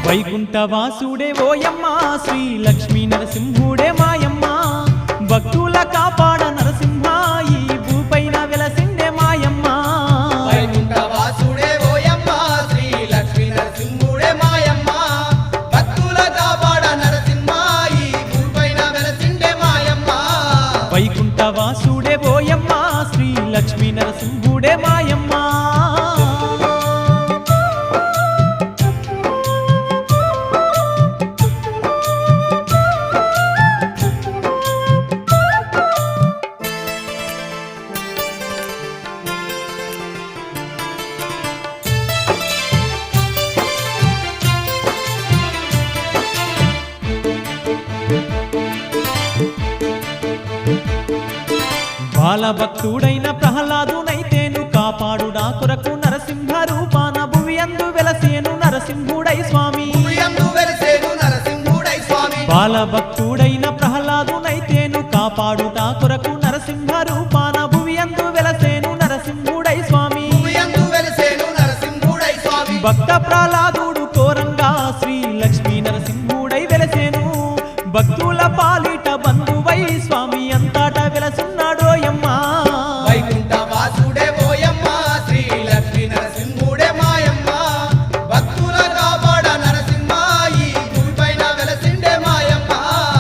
వైకుంఠవాసుడే ఓయమ్మ శ్రీ లక్ష్మీ నరసింహుడే మాయమ్మ భక్తుల కాపాడ నరసింహ ఈ భూపైన వెలసిండే మాయమ్మ వైకుంఠవాసుడే ఓయమ్మ శ్రీ లక్ష్మీ నరసింహుడే మాయమ్మ భక్తుల కాపాడ నరసింహ ఈ భూపైన వెలసిండే మాయమ్మ వైకుంఠవాసుడే ఓయమ్మ శ్రీ లక్ష్మీ నరసింహుడే మాయమ్మ బాలభక్తుడైన ప్రహ్లాదునైతేను కాపాడుడా కొరకు నరసింహ రూపాన భువియందు వెలసేను నరసింహుడై స్వామి భూయందు వెలిసేను నరసింహుడై స్వామి బాలభక్తుడైన ప్రహ్లాదునైతేను కాపాడుడా కొరకు నరసింహ రూపాన భువియందు వెలసేను నరసింహుడై స్వామి భూయందు వెలిసేను నరసింహుడై స్వామి భక్త ప్రహ్లాదుడు కోరంగా శ్రీ లక్ష్మీ నరసింహుడై వెలసేను భక్తుల